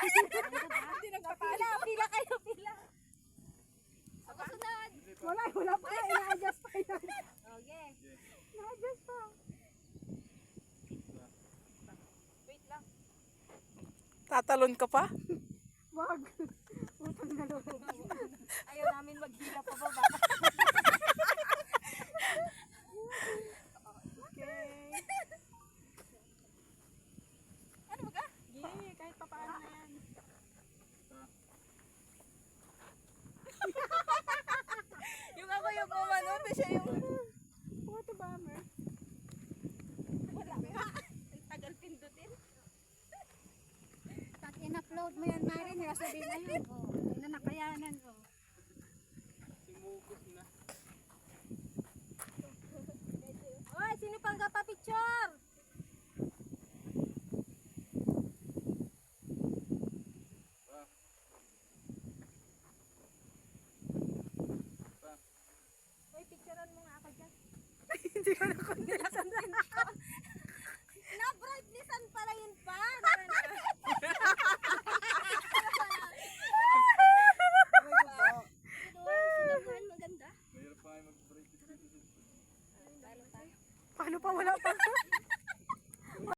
Hindi nagpapala. Pila kayo, pila. Ako sunod. Wala pa. Ina-adjust pa yan. Okay. Ina-adjust pa. Wait lang. Tatalon ka pa? Wag. Utang na loob. Ayaw namin maghila pa baba. Okay. Ano ba ka? Yay, kahit pa paano na yan. Yung ako yung umano, siya yung... Photo bomber. Wala pa. Ang tagal pindutin. Pag in-upload mo yan, Mari, nila sabihin na yun. Hindi na nakayanan. Sumugos na. Oy, sino pang picture? Oy, picturean mo nga ako dyan. Hindi ko na kung Na-brightnessan pala yun pa. Sinabuhan maganda. Mayroon pa kayo mag-break. Talo tayo. Paano pa wala pa?